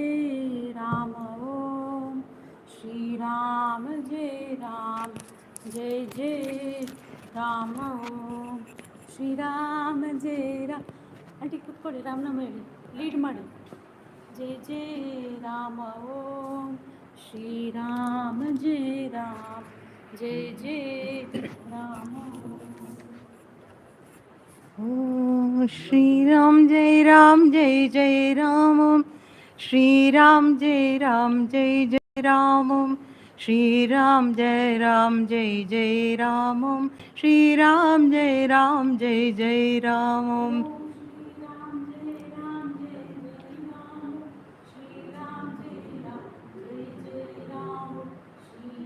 जय राम ओम श्री राम जय राम जय जय राम ओम श्री राम जय राम आंटी कुत्कोड़ी राम नाम ಹೇಳಿ ಲೀಡ್ ಮಾಡಿ जय जय राम ओम श्री राम जय राम जय जय राम ओम श्री राम जय जय राम ओम श्री राम जय जय राम ओम श्री राम जय जय राम ओम श्री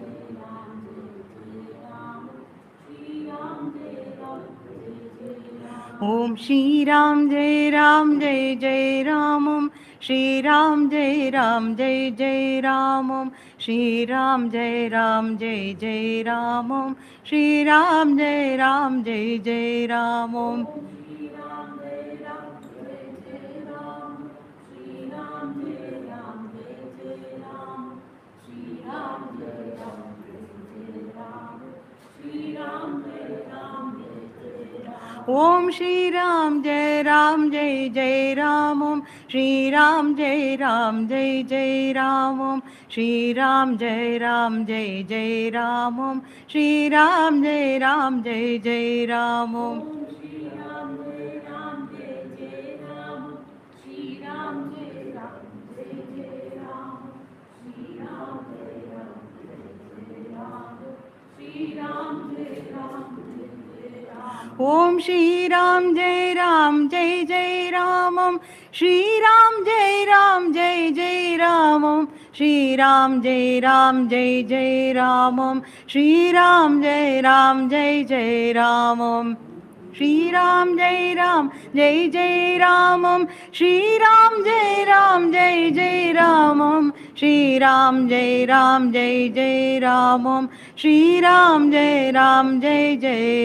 राम जय जय राम ओम ओम श्री राम जय जय राम ओम श्री राम जय जय राम ओम श्री राम जय जय राम ओम श्री राम जय जय राम ओम ओम श्री राम जय जय राम ओम श्री राम जय जय राम ओम श्री राम जय जय राम ओम श्री राम जय जय राम ओम ओम श्री राम जय जय राम ओम श्री राम जय जय राम ओम श्री राम जय जय राम ओम श्री राम जय जय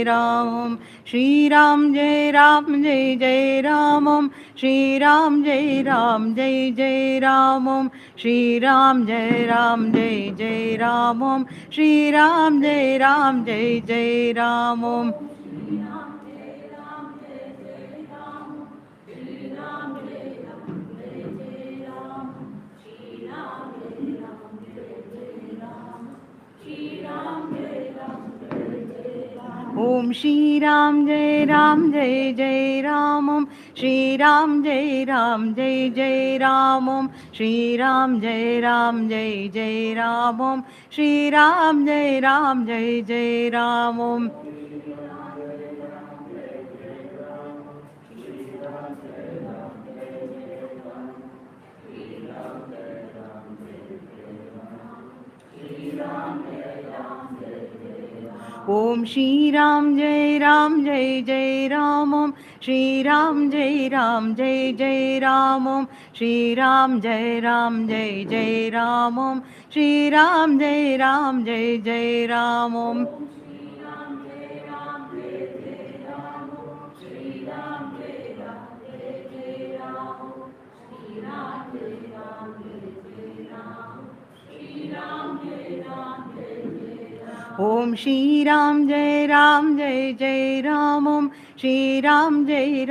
राम ओम श्री राम जय जय राम ओम श्री राम जय जय राम ओम श्री राम जय जय राम ओम श्री राम जय जय राम ओम श्री राम जय जय राम ओम श्री राम जय जय राम ओम श्री राम जय जय राम ओम श्री राम जय जय राम ओम ओम श्री राम जय जय राम ओम श्री राम जय जय राम ओम श्री राम जय जय राम ओम श्री राम जय जय राम ओम ओम श्री राम जय जय राम ओम श्री राम जय जय राम ओम श्री राम जय जय राम ओम श्री राम जय जय राम ओम ओम श्री राम जय जय राम ओम श्री राम जय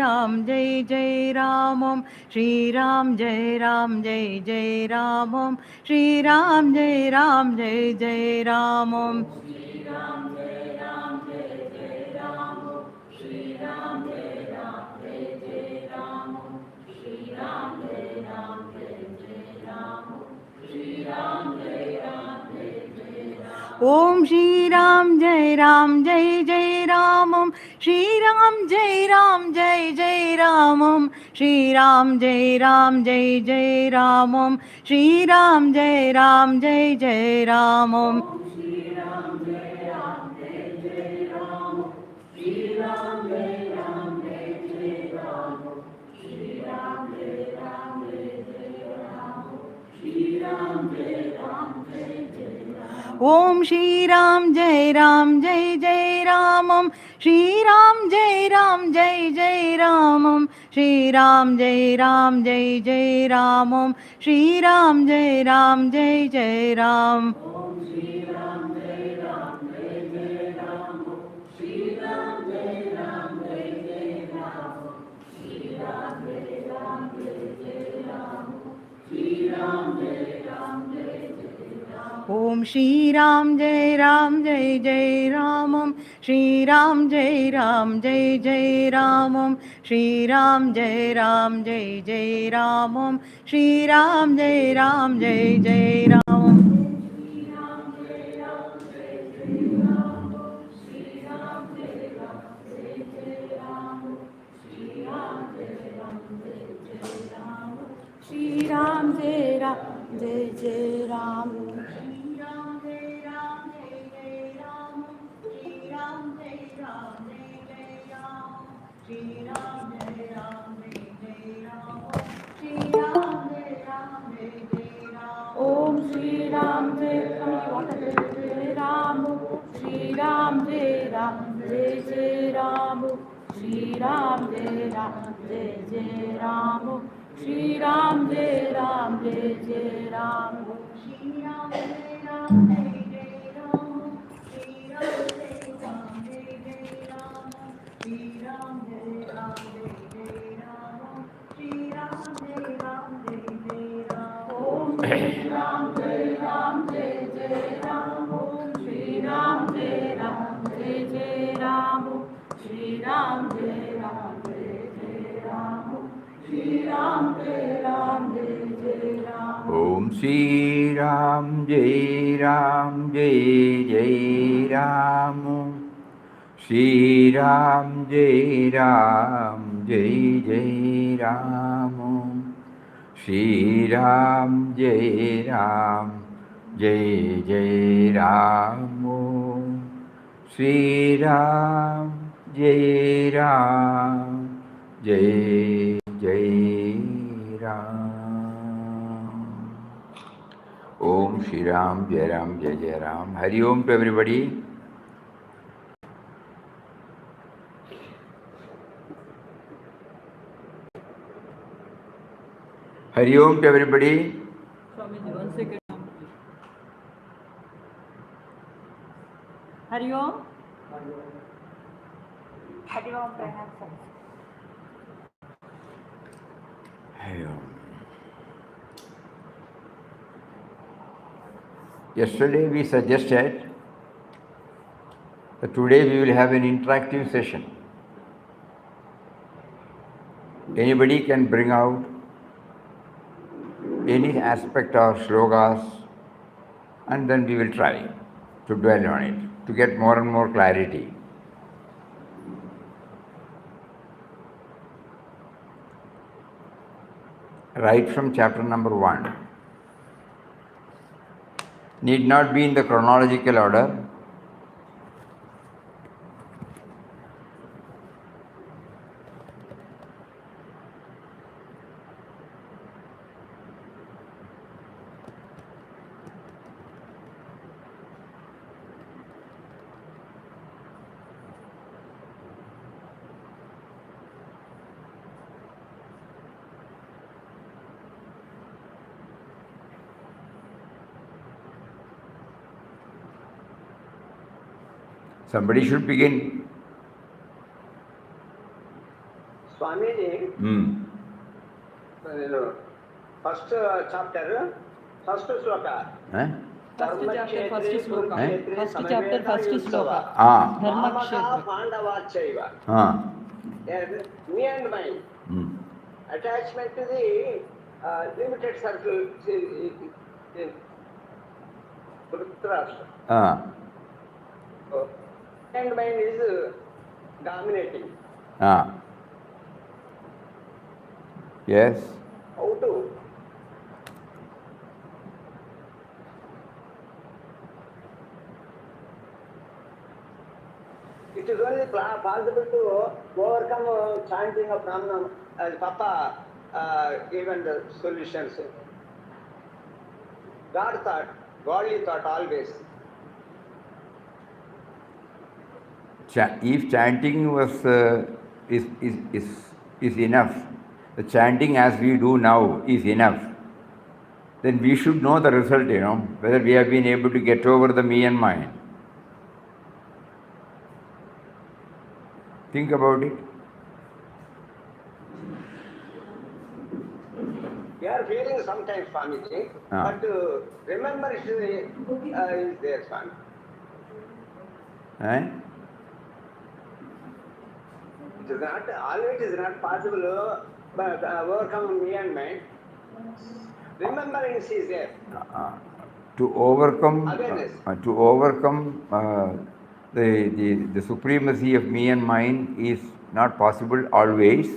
जय राम ओम श्री राम जय जय राम ओम श्री राम जय जय राम ओम ओम श्री राम जय जय राम ओम श्री राम जय जय राम ओम श्री राम जय जय राम ओम श्री राम जय जय राम ओम ओम श्री राम जय जय राम ओम श्री राम जय जय राम ओम Shri Ram Jai Ram Jai Jai Ram Om Shri Ram Jai Ram Jai Jai Ram. Om Shri Ram Jai Ram Jai Jai Ram Om Shri Ram Jai Ram Jai Jai Ram Om Shri Ram Jai Ram Jai Jai Ram Om Shri Ram Jai Ram Jai Jai Ram Om. Shri Ram Jai Ram Jai Jai Ram. Om Shri Ram Jai Ram. Shri Ram Jai Ram Jai Jai Ram. Shri Ram Jai Ram Jai Jai Ram. Shri Ram Jai Ram Jai Jai Ram. Shri Ram Jai Ram Jai Jai Ram. Shri Ram Jai Ram Jai Jai Ram. Shri Ram Jai Ram Jai Jai Ram. Shri Ram Jai Ram Jai Jai Ram. Om Shri Ram Jai Ram Jai Jai Ram. Om Shri Ram Jai Ram Jai Jai Ram. Shri Ram Jai Ram Jai Jai Ram. Shri Ram Jai Ram Jai Jai Ram. Om Shri Ram Jai Ram Jai Jai Ram. Shri Ram Jai Ram Jai Jai Ram. Shri Ram Jai Ram Jai Jai Ram. Shri Ram Jai Ram Jai Jai Ram. Om Shri Ram Jai Ram Jai Jai Ram. Hari Om to everybody. Hari Om to everybody. Swamiji, 1 second. Hari Om. Hari Om. Hari Om. Yesterday we suggested that today we will have an interactive session. Anybody can bring out any aspect of shlokas and then we will try to dwell on it, to get more and more clarity. Right from chapter number 1. Need not be in the chronological order. Somebody should begin. Swamiji, first chapter, first sloka. First chapter, first sloka. First chapter, first sloka. Mamaha Pandavachaiva. Me and mine. Attachment to the limited circle in Dritarashtra. And mine is dominating. Yes. How to? It is only possible to overcome chanting of Nam Nam, as Papa given the solutions. God thought, godly thought always. If chanting was is is enough, the chanting as we do now is enough, then we should know the result, whether we have been able to get over the me and mine. Think about it. We are feeling sometimes, Swamiji, but remembrance is there, Swami. It is not, always is not possible, but overcome me and mind. Remembrance is there. To overcome Awareness. The supremacy of me and mine is not possible always,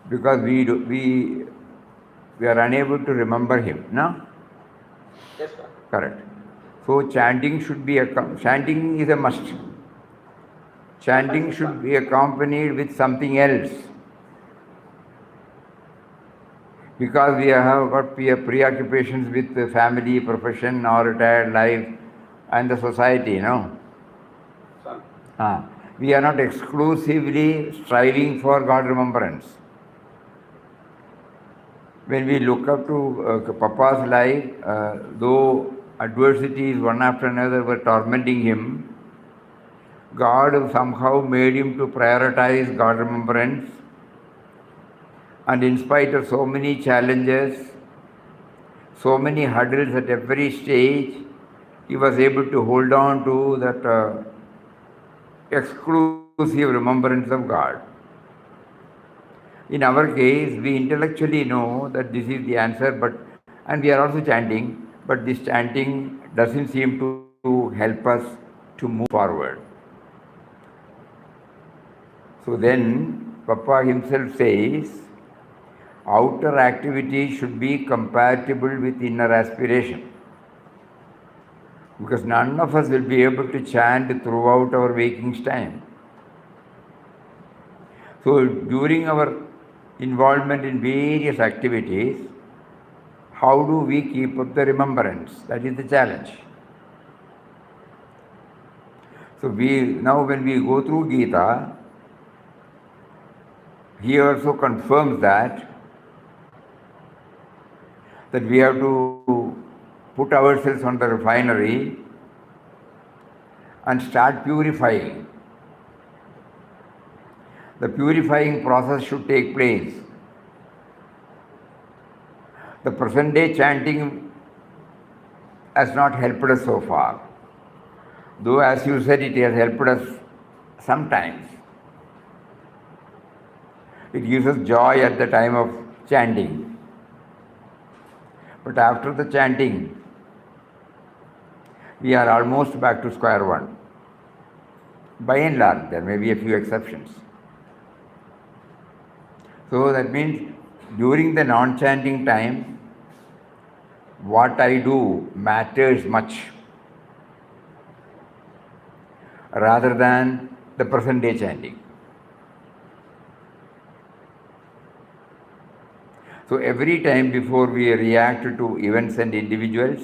because we are unable to remember him, no? Yes, sir. Correct. So chanting is a must. Chanting should be accompanied with something else, because we have got preoccupations with the family, profession, or retired life, and the society, we are not exclusively striving for God remembrance. When we look up to Papa's life, though adversities one after another were tormenting him, God somehow made him to prioritize God remembrance, and in spite of so many challenges, so many hurdles at every stage, he was able to hold on to that exclusive remembrance of God. In our case, we intellectually know that this is the answer, and we are also chanting, but this chanting doesn't seem to help us to move forward. So then, Papa himself says, outer activity should be compatible with inner aspiration, because none of us will be able to chant throughout our waking time. So during our involvement in various activities, how do we keep up the remembrance? That is the challenge. So now when we go through Gita, he also confirms that we have to put ourselves on the refinery and start purifying. The purifying process should take place. The present day chanting has not helped us so far, though as you said, it has helped us sometimes. It gives us joy at the time of chanting. But after the chanting, we are almost back to square one. By and large, there may be a few exceptions. So that means during the non-chanting time, what I do matters much rather than the present day chanting. So every time before we react to events and individuals,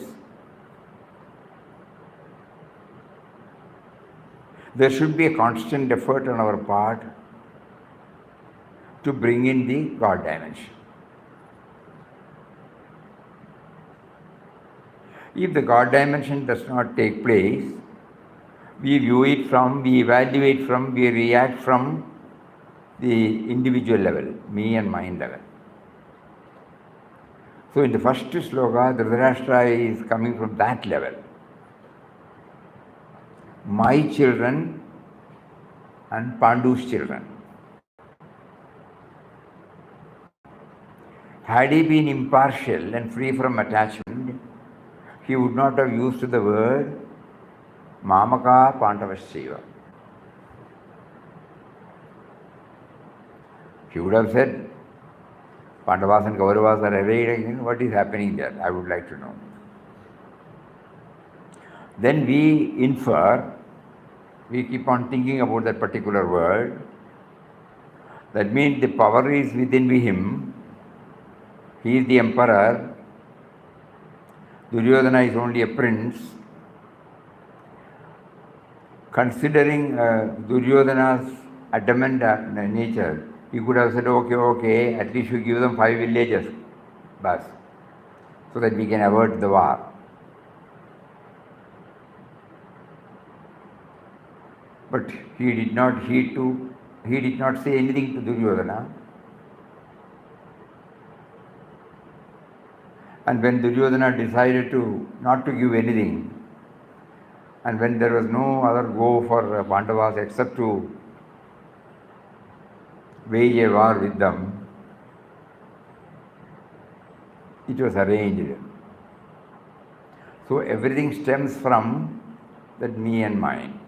there should be a constant effort on our part to bring in the God dimension. If the God dimension does not take place, we view it from, we evaluate from, we react from the individual level, me and mine level. So in the first sloka, Dritarashtra is coming from that level. My children and Pandu's children. Had he been impartial and free from attachment, he would not have used the word Mamaka Pandavasya. He would have said, Pandavas and Kauravas are arrayed. What is happening there? I would like to know. Then we infer, we keep on thinking about that particular word. That means the power is within him. He is the emperor. Duryodhana is only a prince. Considering Duryodhana's adamant nature, he could have said, okay, at least you give them 5 villages, bas, so that we can avert the war. But he did not say anything to Duryodhana. And when Duryodhana decided not to give anything, and when there was no other go for Pandavas except to wage a war with them, it was arranged. So everything stems from that me and mine.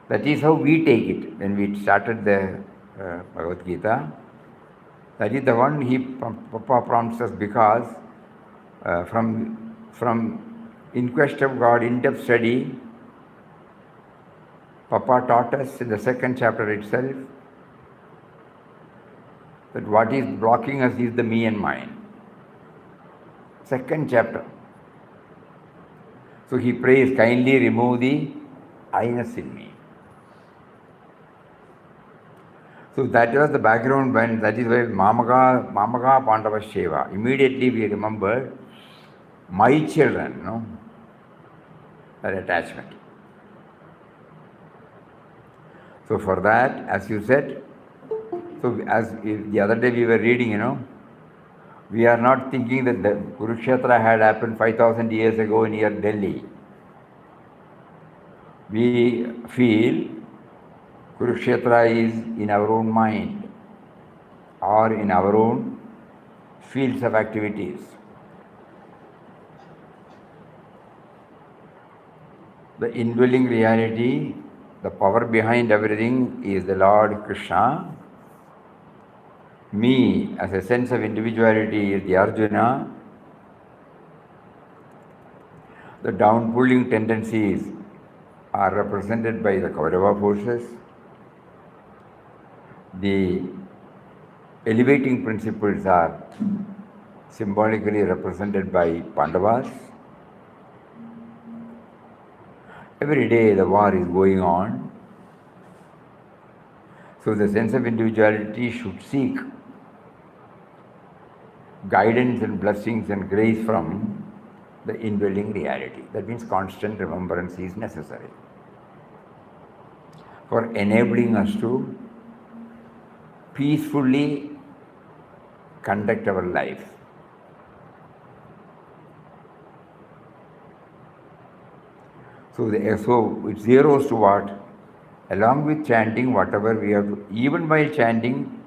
That is how we take it when we started the Bhagavad Gita. That is the one Papa prompts us, because from In Quest of God, in-depth study, Papa taught us in the 2nd chapter itself that what is blocking us is the me and mine. 2nd chapter. So he prays, kindly remove the I-ness in me. So that was the background, when that is why Mamaga Pandava Sheva. Immediately we remember my children, that attachment. So for that, as you said, so as the other day we were reading, we are not thinking that the Kurukshetra had happened 5,000 years ago near Delhi. We feel Kurukshetra is in our own mind or in our own fields of activities. The indwelling reality, the power behind everything, is the Lord Krishna. Me, as a sense of individuality, is the Arjuna. The down-pulling tendencies are represented by the Kaurava forces. The elevating principles are symbolically represented by Pandavas. Every day the war is going on. So the sense of individuality should seek guidance and blessings and grace from the indwelling reality. That means constant remembrance is necessary for enabling us to peacefully conduct our life. So it zeroes to what? Along with chanting, whatever we have to, even while chanting,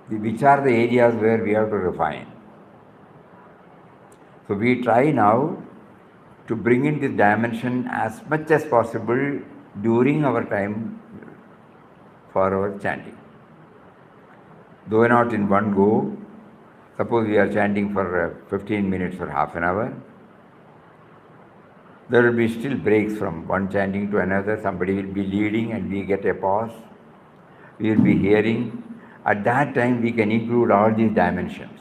which are the areas where we have to refine. So we try now to bring in this dimension as much as possible during our time for our chanting. Though not in one go, suppose we are chanting for 15 minutes or half an hour, there will be still breaks from one chanting to another. Somebody will be leading and we get a pause. We will be hearing. At that time we can include all these dimensions.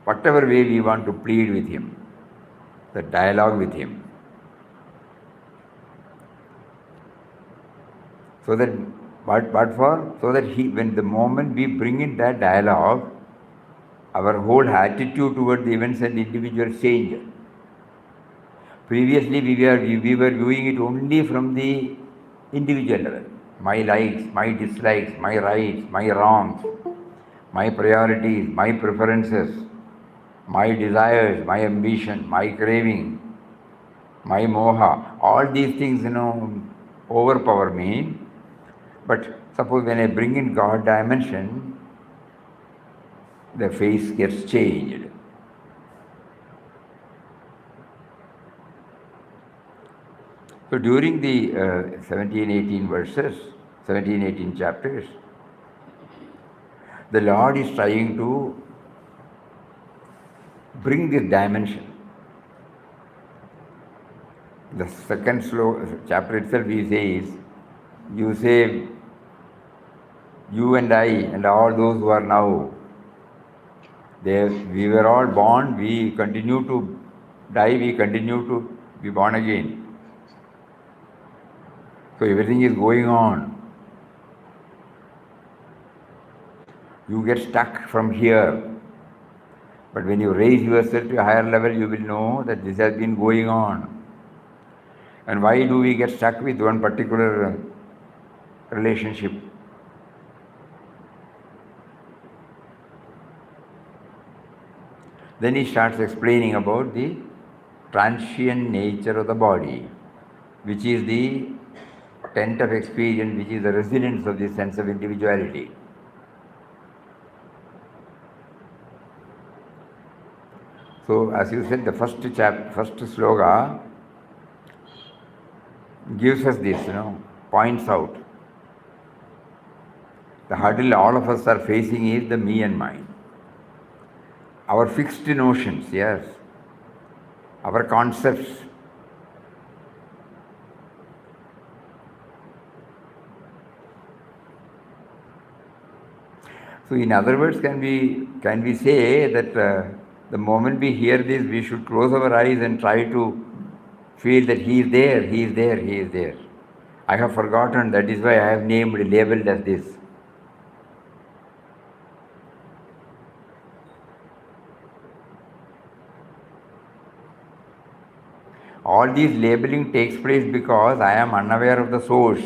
Whatever way we want to plead with him, the dialogue with him. So that, what for? So that when the moment we bring in that dialogue, our whole attitude towards the events and individuals change. Previously we were viewing it only from the individual level. My likes, my dislikes, my rights, my wrongs, my priorities, my preferences, my desires, my ambition, my craving, my moha. All these things, overpower me. But suppose when I bring in God dimension, the face gets changed. So during the 17-18 chapters, the Lord is trying to bring this dimension. The second chapter itself, he says, you say, you and I and all those who are now, we were all born, we continue to die, we continue to be born again. So everything is going on. You get stuck from here. But when you raise yourself to a higher level, you will know that this has been going on. And why do we get stuck with one particular relationship? Then he starts explaining about the transient nature of the body, which is the tent of experience, which is the residence of the sense of individuality. So, as you said, the first sloka gives us this, points out. The hurdle all of us are facing is the me and mine. Our fixed notions, yes. Our concepts. So, in other words, can we say that the moment we hear this, we should close our eyes and try to feel that he is there, he is there, he is there. I have forgotten, that is why I have labeled as this. All this labeling takes place because I am unaware of the source.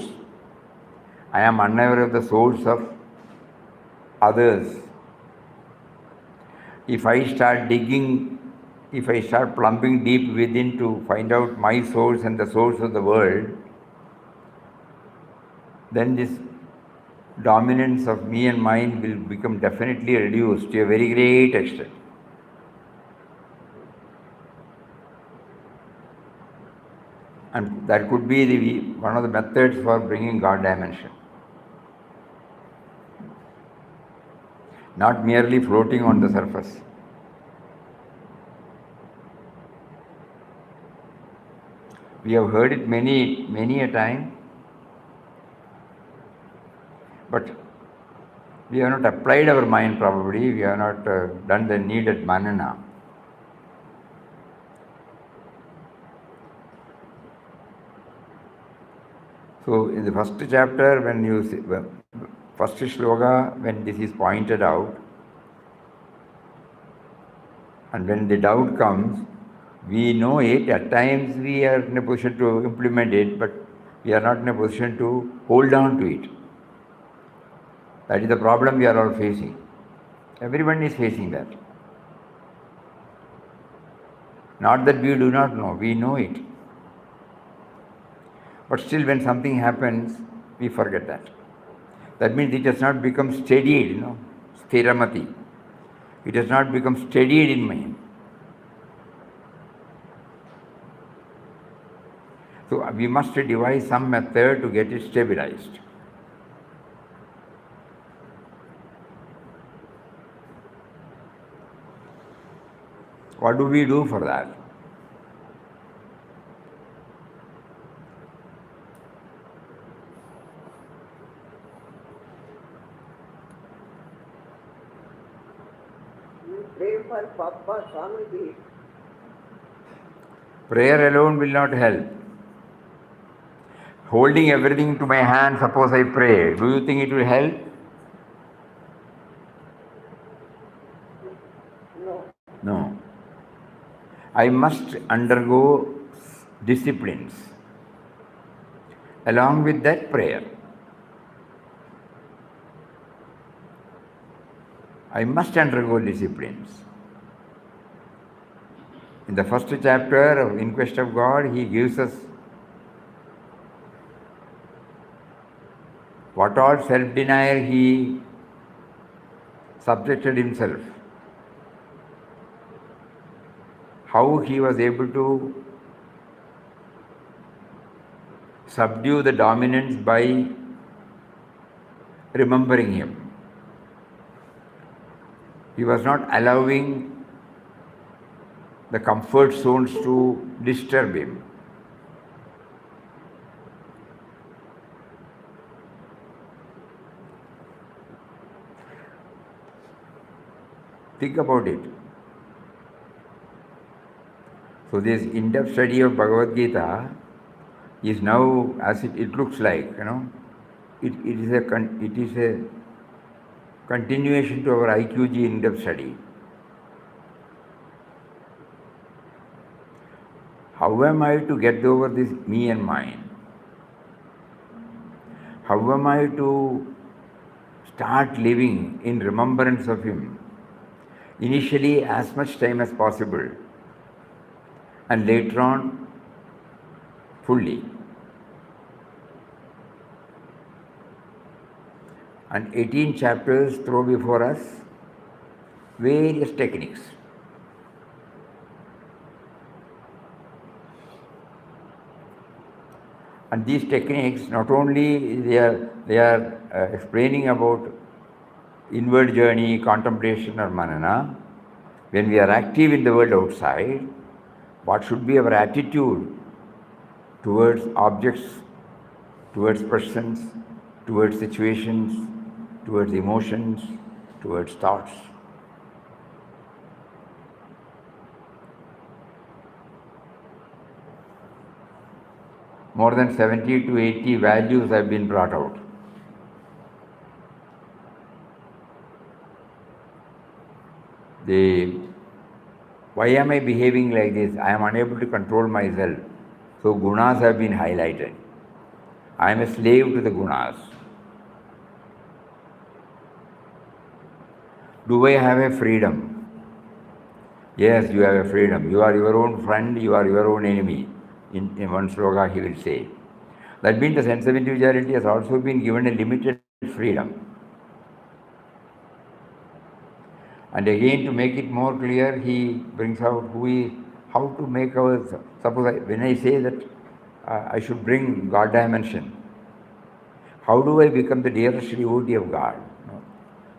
I am unaware of the source of others. If I start digging, if I start plumbing deep within to find out my source and the source of the world, then this dominance of me and mine will become definitely reduced to a very great extent. And that could be one of the methods for bringing God dimension. Not merely floating on the surface. We have heard it many a time, but we have not applied our mind probably, we have not done the needed manana. So in the first chapter, first shloka, when this is pointed out, and when the doubt comes, we know it. At times we are in a position to implement it, but we are not in a position to hold on to it. That is the problem we are all facing. Everyone is facing that. Not that we do not know, we know it. But still, when something happens, we forget that. That means it has not become steadied, sthiramati. It has not become steadied in mind. So we must devise some method to get it stabilized. What do we do for that? Pray for Papa Swamiji. Prayer alone will not help. Holding everything to my hand, suppose I pray, do you think it will help? No. No. I must undergo disciplines. Along with that, prayer. I must undergo disciplines. In the first chapter of In Quest of God, he gives us what all self-denial he subjected himself. How he was able to subdue the dominance by remembering him. He was not allowing the comfort zones to disturb him. Think about it. So this in-depth study of Bhagavad Gita is now, as it looks like, it is a continuation to our IQG in-depth study. How am I to get over this me and mine? How am I to start living in remembrance of Him? Initially, as much time as possible, and later on, fully. And 18 chapters throw before us various techniques. And these techniques, not only they are explaining about inward journey, contemplation or manana. When we are active in the world outside, what should be our attitude towards objects, towards persons, towards situations, towards emotions, towards thoughts? More than 70 to 80 values have been brought out. Why am I behaving like this? I am unable to control myself. So gunas have been highlighted. I am a slave to the gunas. Do I have a freedom? Yes, you have a freedom. You are your own friend, you are your own enemy. In one sloka he will say. That means the sense of individuality has also been given a limited freedom. And again, to make it more clear, he brings out how to make our, suppose when I say that I should bring God dimension, how do I become the dearest devotee of God?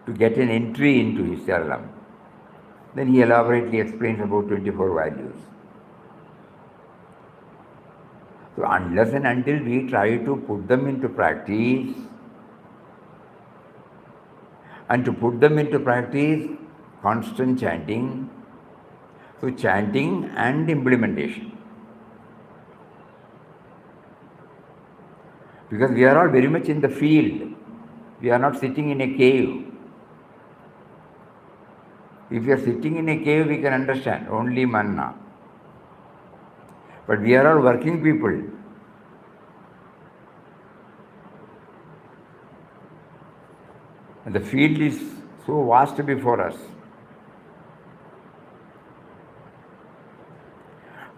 To get an entry into his charanam. Then he elaborately explains about 24 values. So unless and until we try to put them into practice, and to put them into practice, constant chanting, so chanting and implementation. Because we are all very much in the field. We are not sitting in a cave. If we are sitting in a cave, we can understand only manna. But we are all working people. And the field is so vast before us.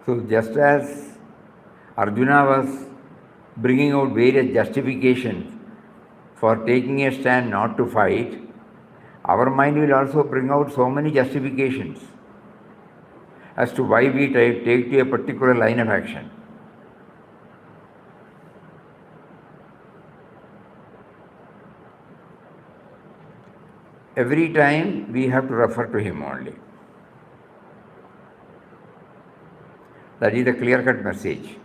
So just as Arjuna was bringing out various justifications for taking a stand not to fight, our mind will also bring out so many justifications as to why we take to a particular line of action. Every time we have to refer to him only. That is the clear-cut message.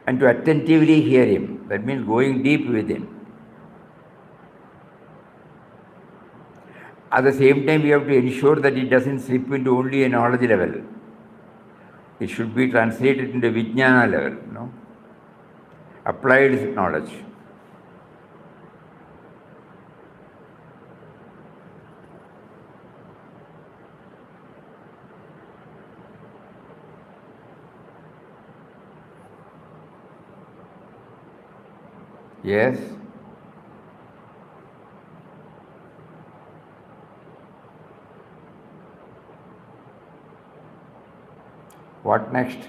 And to attentively hear him, that means going deep within. At the same time, we have to ensure that it doesn't slip into only a knowledge level. It should be translated into vijnana level, applied knowledge. Yes? What next?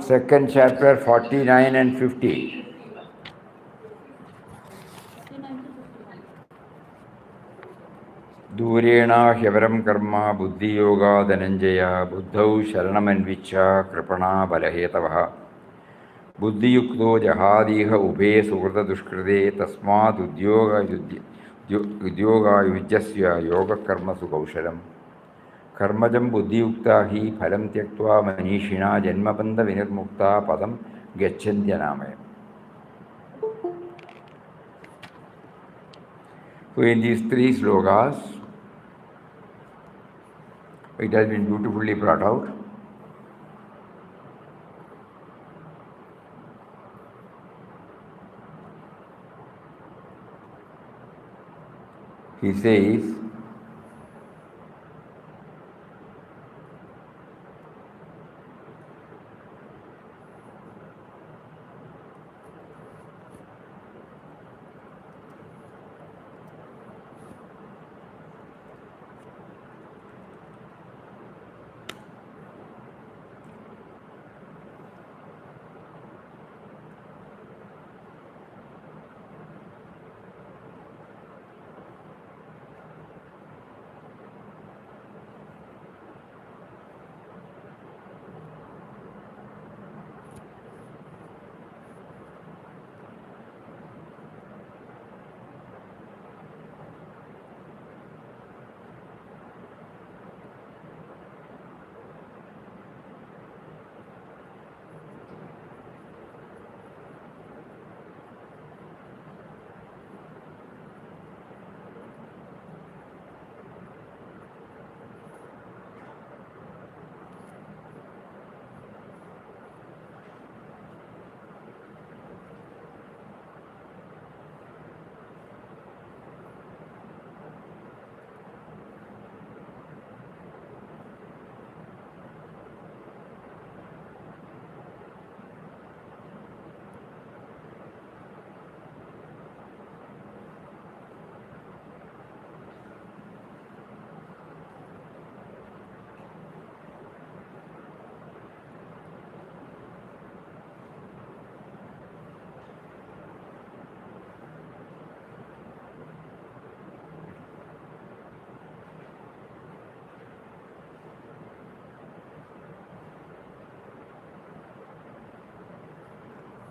Second chapter 49 and 50. Duryodhana hyavaram karma buddhi yoga dhananjaya buddhau sharanam anvicha kripana balahetavaha बुद्धियुक्तो जहादीह उभे सुहृददुष्कृते तस्मात् उद्योगायुज्यस्य योगकर्मसु कौशलम् कर्मजं बुद्धियुक्ता हि फलं त्यक्त्वा मनीषिणा जन्मबन्धविनिर्मुक्ता पदं गच्छन्त्यनामयम्. So in these three slokas, it has been beautifully brought out. He says,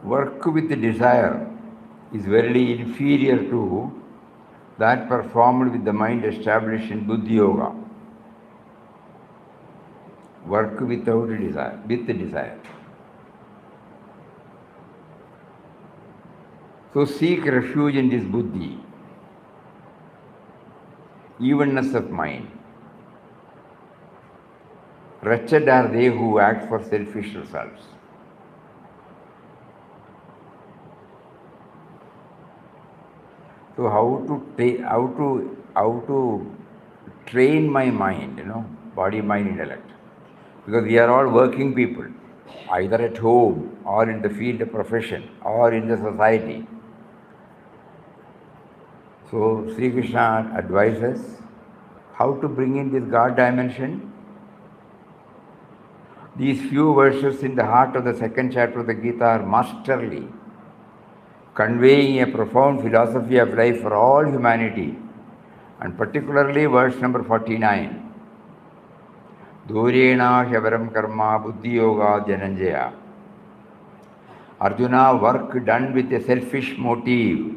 work with desire is very inferior to that performed with the mind established in Buddhi Yoga. Work without desire, with the desire. So seek refuge in this Buddhi, evenness of mind. Wretched are they who act for selfish results. So how to train my mind, body, mind, intellect. Because we are all working people, either at home or in the field of profession or in the society. So Sri Krishna advises how to bring in this God dimension. These few verses in the heart of the second chapter of the Gita are masterly, conveying a profound philosophy of life for all humanity, and particularly verse number 49. Duryodhana Havaram Karma Buddhi Yoga Jananjaya. Arjuna, work done with a selfish motive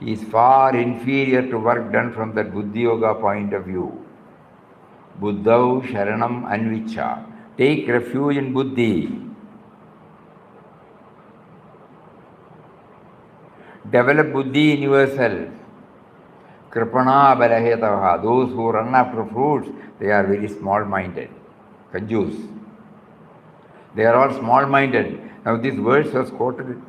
is far inferior to work done from the Buddhi Yoga point of view. Buddhau Sharanam Anvicha. Take refuge in Buddhi. Develop Buddhi in yourself. Kripana Balahetaha. Those who run after fruits, they are very small-minded, conjuice. They are all small-minded. Now this verse was quoted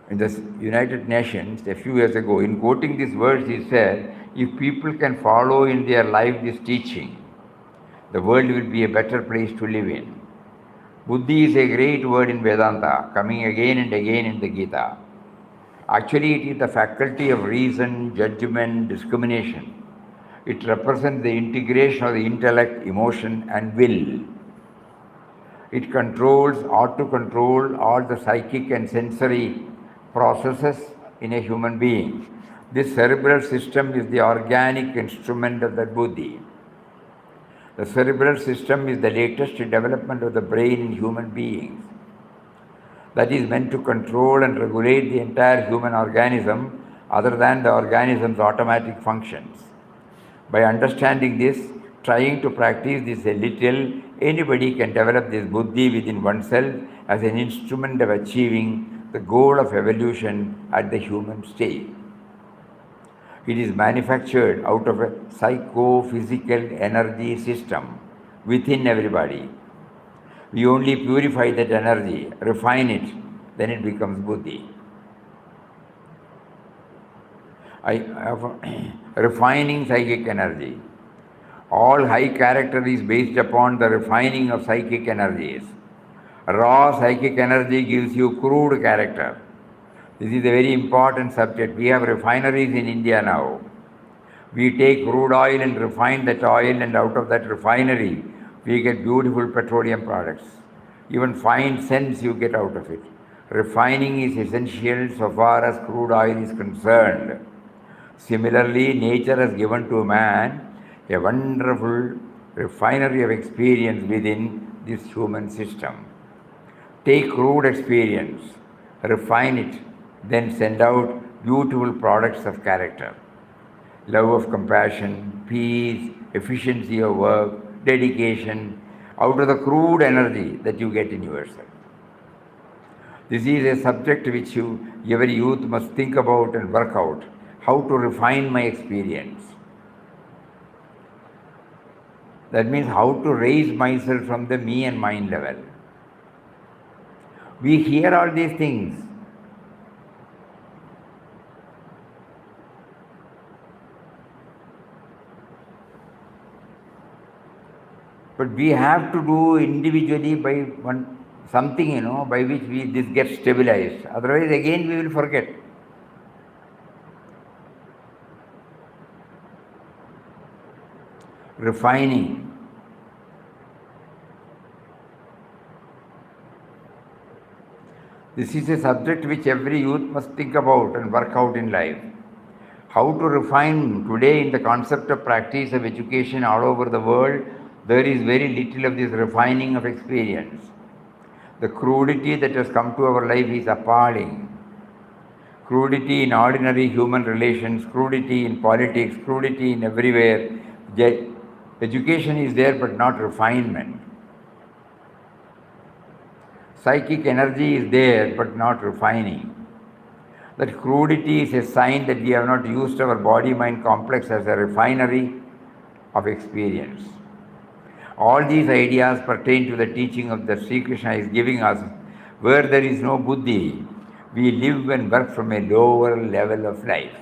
in the United Nations a few years ago. In quoting this verse, he said, if people can follow in their life this teaching, the world will be a better place to live in. Buddhi is a great word in Vedanta, coming again and again in the Gita. Actually, it is the faculty of reason, judgment, discrimination. It represents the integration of the intellect, emotion, and will. It ought to control all the psychic and sensory processes in a human being. This cerebral system is the organic instrument of that Buddhi. The cerebral system is the latest development of the brain in human beings. That is meant to control and regulate the entire human organism other than the organism's automatic functions. By understanding this, trying to practice this a little, anybody can develop this buddhi within oneself as an instrument of achieving the goal of evolution at the human stage. It is manufactured out of a psycho-physical energy system within everybody. We only purify that energy, refine it, then it becomes buddhi. Refining psychic energy. All high character is based upon the refining of psychic energies. Raw psychic energy gives you crude character. This is a very important subject. We have refineries in India now. We take crude oil and refine that oil, and out of that refinery, we get beautiful petroleum products. Even fine scents you get out of it. Refining is essential so far as crude oil is concerned. Similarly, nature has given to man a wonderful refinery of experience within this human system. Take crude experience, refine it, then send out beautiful products of character. Love of compassion, peace, efficiency of work, dedication, out of the crude energy that you get in yourself. This is a subject which every youth must think about and work out. How to refine my experience. That means how to raise myself from the me and mine level. We hear all these things. But we have to do individually by something, by which this gets stabilized. Otherwise, again, we will forget. Refining. This is a subject which every youth must think about and work out in life. How to refine today in the concept of practice of education all over the world, there is very little of this refining of experience. The crudity that has come to our life is appalling. Crudity in ordinary human relations, crudity in politics, crudity in everywhere. Education is there but not refinement. Psychic energy is there but not refining. That crudity is a sign that we have not used our body-mind complex as a refinery of experience. All these ideas pertain to the teaching of that Sri Krishna is giving us. Where there is no buddhi, we live and work from a lower level of life.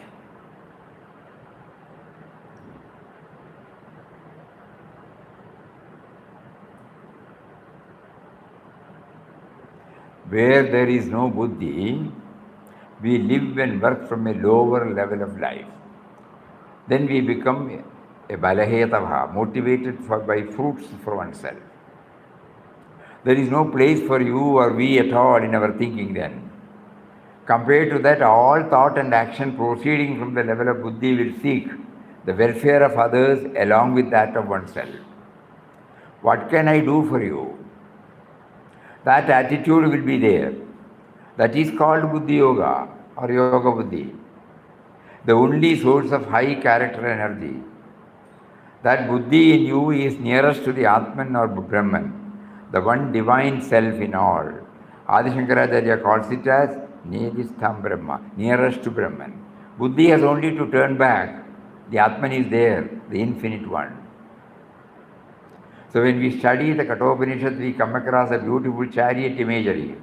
Where there is no buddhi, we live and work from a lower level of life. Then we become a balahetava, motivated by fruits for oneself. There is no place for you or we at all in our thinking then. Compared to that, all thought and action proceeding from the level of buddhi will seek the welfare of others along with that of oneself. What can I do for you? That attitude will be there. That is called buddhi yoga or yoga buddhi. The only source of high character energy. That buddhi in you is nearest to the Atman or Brahman, the one divine self in all. Adi Shankaracharya calls it as Nedistham Brahma, nearest to Brahman. Buddhi has only to turn back. The Atman is there, the infinite one. So when we study the Kathopanishad, we come across a beautiful chariot imagery.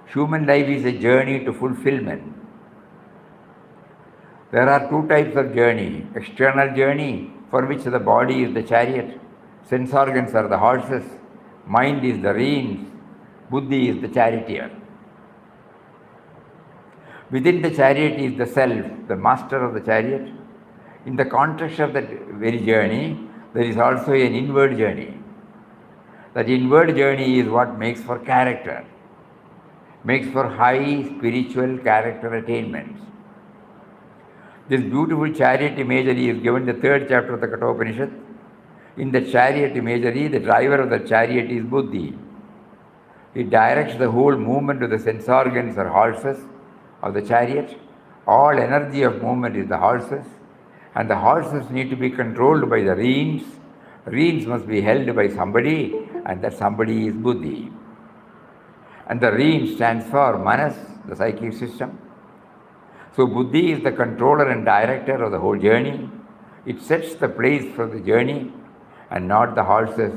Human life is a journey to fulfillment. There are two types of journey. External journey, for which the body is the chariot, sense organs are the horses, mind is the reins, buddhi is the charioteer. Within the chariot is the self, the master of the chariot. In the context of that very journey, there is also an inward journey. That inward journey is what makes for character, makes for high spiritual character attainments. This beautiful chariot imagery is given in the third chapter of the Kathopanishad. In the chariot imagery, the driver of the chariot is buddhi. It directs the whole movement of the sense organs or horses of the chariot. All energy of movement is the horses, and the horses need to be controlled by the reins. Reins must be held by somebody, and that somebody is buddhi. And the rein stands for manas, the psychic system. So buddhi is the controller and director of the whole journey. It sets the place for the journey and not the horses.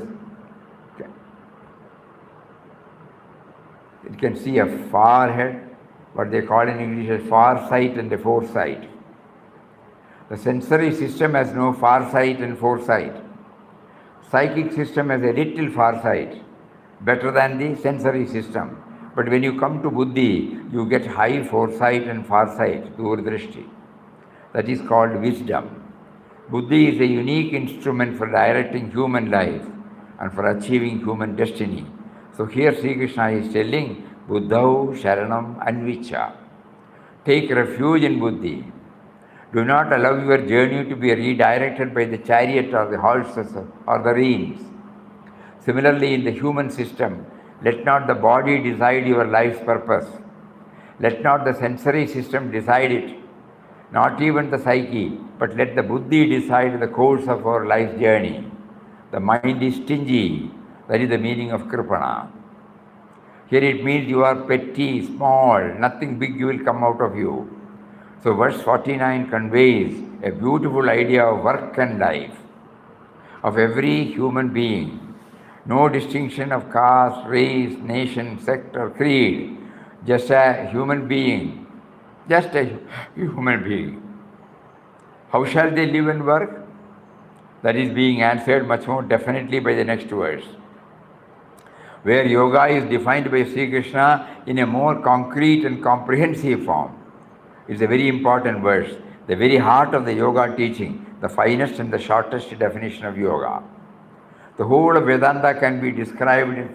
It can see a far ahead, what they call in English as far sight and a foresight. The sensory system has no far sight and foresight. Psychic system has a little far sight, better than the sensory system. But when you come to buddhi, you get high foresight and far sight, Duryodhana. That is called wisdom. Buddhi is a unique instrument for directing human life and for achieving human destiny. So here Sri Krishna is telling, Buddhau Sharanam Anvicha. Take refuge in buddhi. Do not allow your journey to be redirected by the chariot or the horses or the reins. Similarly, in the human system, let not the body decide your life's purpose. Let not the sensory system decide it, not even the psyche, but let the buddhi decide the course of our life journey. The mind is stingy. That is the meaning of kripana. Here it means you are petty, small, nothing big will come out of you. So verse 49 conveys a beautiful idea of work and life, of every human being. No distinction of caste, race, nation, sect or creed. Just a human being. Just a human being. How shall they live and work? That is being answered much more definitely by the next verse, where yoga is defined by Sri Krishna in a more concrete and comprehensive form. It's a very important verse, the very heart of the yoga teaching, the finest and the shortest definition of yoga. The whole of Vedanta can be described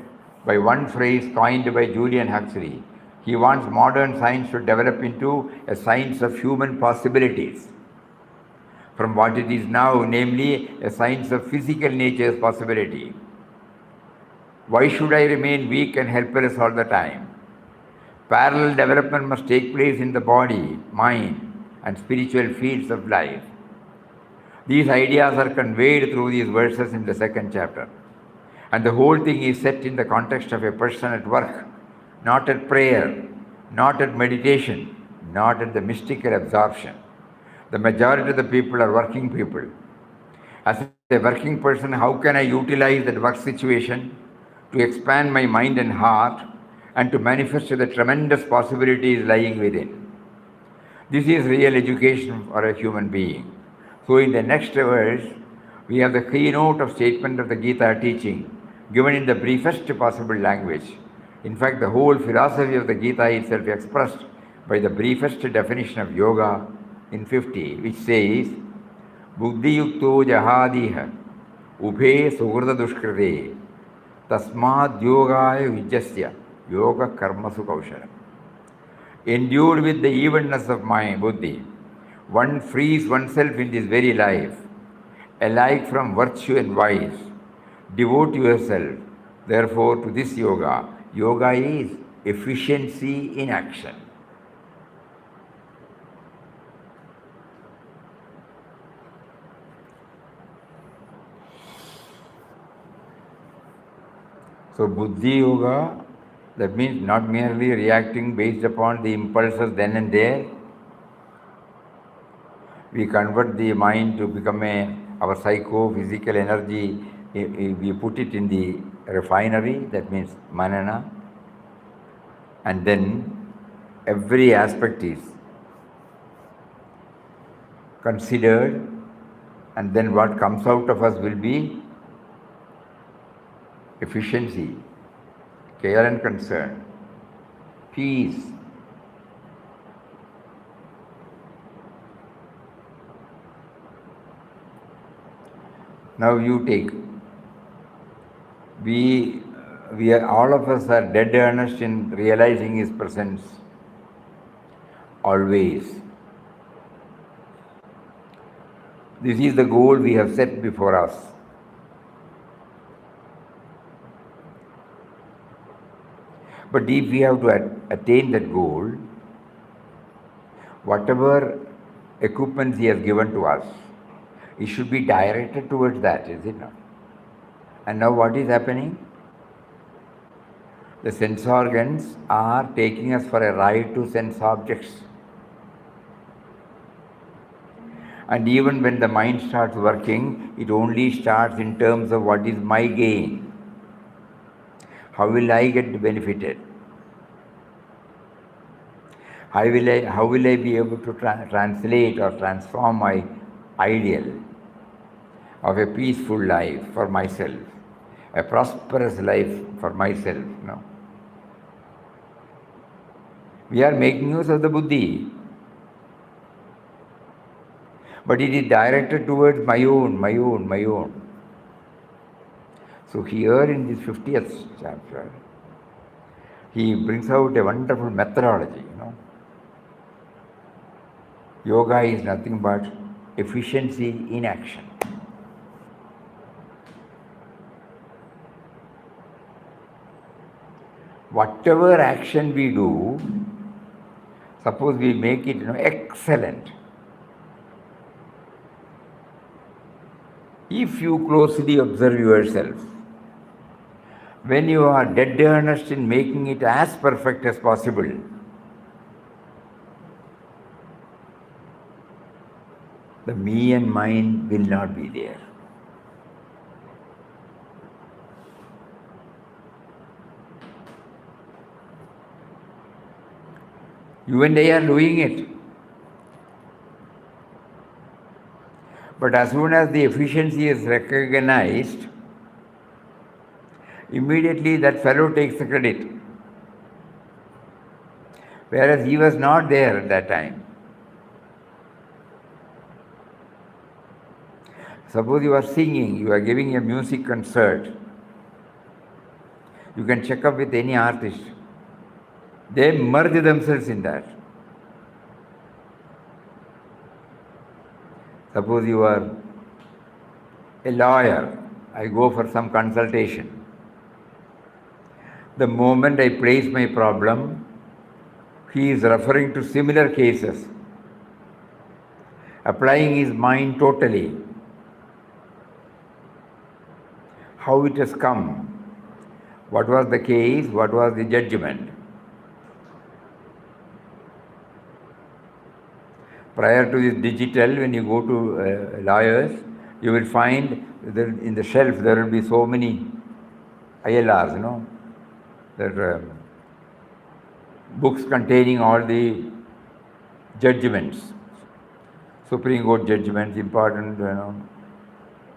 by one phrase coined by Julian Huxley. He wants modern science to develop into a science of human possibilities, from what it is now, namely a science of physical nature's possibility. Why should I remain weak and helpless all the time? Parallel development must take place in the body, mind, and spiritual fields of life. These ideas are conveyed through these verses in the second chapter. And the whole thing is set in the context of a person at work, not at prayer, not at meditation, not at the mystical absorption. The majority of the people are working people. As a working person, how can I utilize that work situation to expand my mind and heart and to manifest the tremendous possibilities lying within? This is real education for a human being. So in the next verse, we have the keynote of statement of the Gita teaching, given in the briefest possible language. In fact, the whole philosophy of the Gita itself expressed by the briefest definition of yoga in 50, which says, Buddhi yukto jahadiha ubhe sugrda dushkrite tasmad yogaya vijjasya yoga karma sukausalam. Endued with the evenness of my buddhi, one frees oneself in this very life, alike from virtue and vice. Devote yourself, therefore, to this yoga. Yoga is efficiency in action. So, Buddhi Yoga, that means not merely reacting based upon the impulses then and there. We convert the mind to become our psycho-physical energy, we put it in the refinery, that means manana, and then every aspect is considered, and then what comes out of us will be efficiency, care and concern, peace. Now you take. We are, all of us are dead earnest in realizing His presence always. This is the goal we have set before us. But if we have to attain that goal, whatever equipment he has given to us, it should be directed towards that, is it not? And now what is happening? The sense organs are taking us for a ride to sense objects. And even when the mind starts working, it only starts in terms of what is my gain. How will I get benefited? How will I be able to translate or transform my ideal of a peaceful life for myself, a prosperous life for myself? No. We are making use of the buddhi, but it is directed towards my own. So here in this 50th chapter, he brings out a wonderful methodology. Yoga is nothing but efficiency in action. Whatever action we do, suppose we make it excellent. If you closely observe yourself, when you are dead earnest in making it as perfect as possible, the me and mine will not be there. You and I are doing it. But as soon as the efficiency is recognized, immediately that fellow takes the credit. Whereas he was not there at that time. Suppose you are singing, you are giving a music concert. You can check up with any artist. They merge themselves in that. Suppose you are a lawyer, I go for some consultation. The moment I place my problem, he is referring to similar cases, applying his mind totally. How it has come, what was the case, what was the judgment. Prior to this digital, when you go to lawyers, you will find that in the shelf there will be so many ILRs, that books containing all the judgments, Supreme Court judgments, important,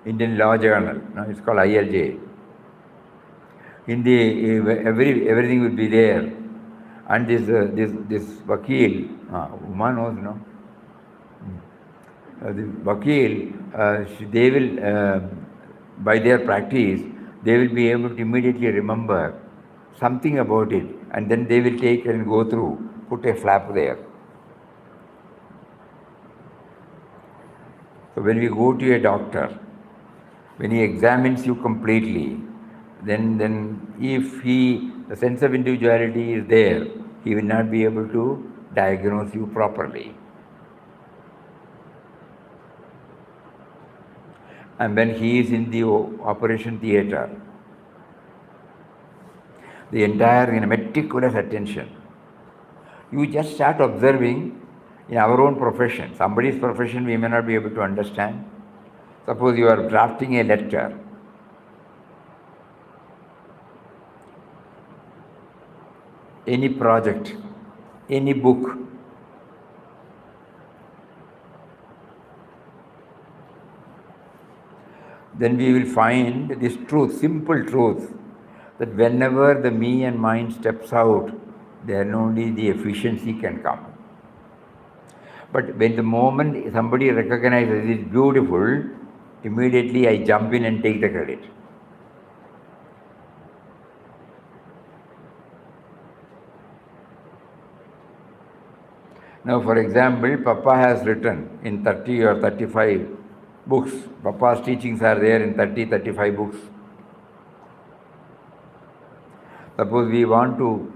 Indian Law Journal, it's called ILJ. In the everything will be there, and this vakil, Uma knows, the vakil, they will, by their practice, they will be able to immediately remember something about it, and then they will take and go through, put a flap there. So when we go to a doctor, when he examines you completely, then if the sense of individuality is there, he will not be able to diagnose you properly. And when he is in the operation theatre, the entire meticulous attention, you just start observing in our own profession. Somebody's profession we may not be able to understand. Suppose you are drafting a letter. Any project, any book. Then we will find this truth, simple truth, that whenever the me and mind steps out, then only the efficiency can come. But when the moment somebody recognizes it is beautiful, immediately I jump in and take the credit. Now, for example, Papa has written in 30 or 35 books. Papa's teachings are there in 30, 35 books. Suppose we want to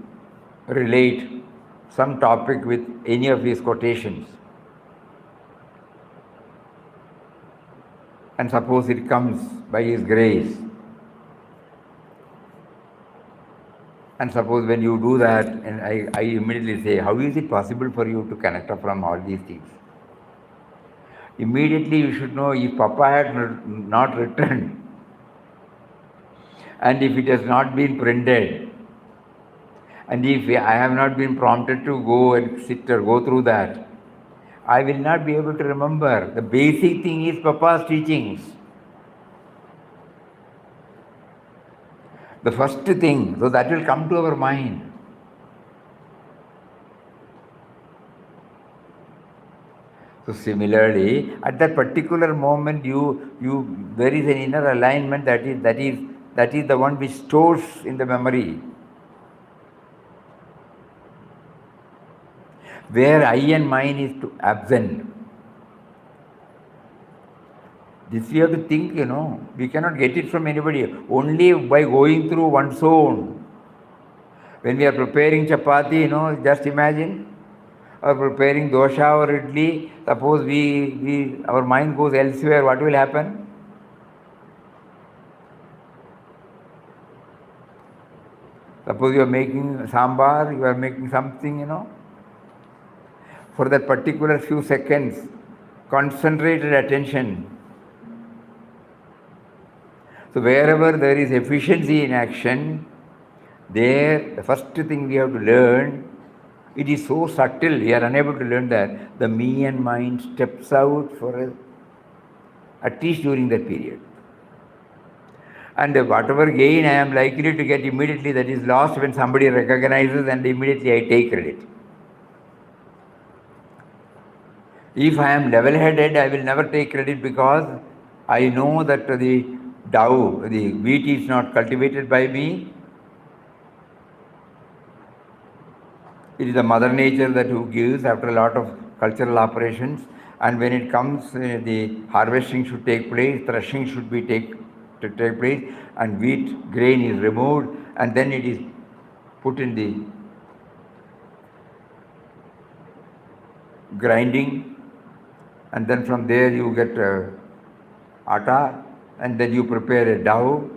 relate some topic with any of his quotations. And suppose it comes by his grace. And suppose when you do that, and I immediately say, how is it possible for you to connect up from all these things? Immediately you should know, if Papa had not returned, and if it has not been printed, and if I have not been prompted to go and sit or go through that, I will not be able to remember. The basic thing is Papa's teachings. The first thing, so that will come to our mind. So similarly, at that particular moment, there is an inner alignment that is the one which stores in the memory. Where I and mine is absent. This we have to think, we cannot get it from anybody. Only by going through one's own. When we are preparing chapati, just imagine, or preparing dosha or idli, suppose our mind goes elsewhere, what will happen? Suppose you are making sambar, you are making something, for that particular few seconds, concentrated attention. So wherever there is efficiency in action, there, the first thing we have to learn, it is so subtle, we are unable to learn that, the me and mind steps out at least during that period. And whatever gain I am likely to get immediately, that is lost when somebody recognizes, and immediately I take credit. If I am level-headed, I will never take credit, because I know that the dough, the wheat is not cultivated by me. It is the Mother Nature that who gives after a lot of cultural operations. And when it comes, the harvesting should take place, threshing should be take place, and wheat grain is removed, and then it is put in the grinding, and then from there you get atta, and then you prepare a dough.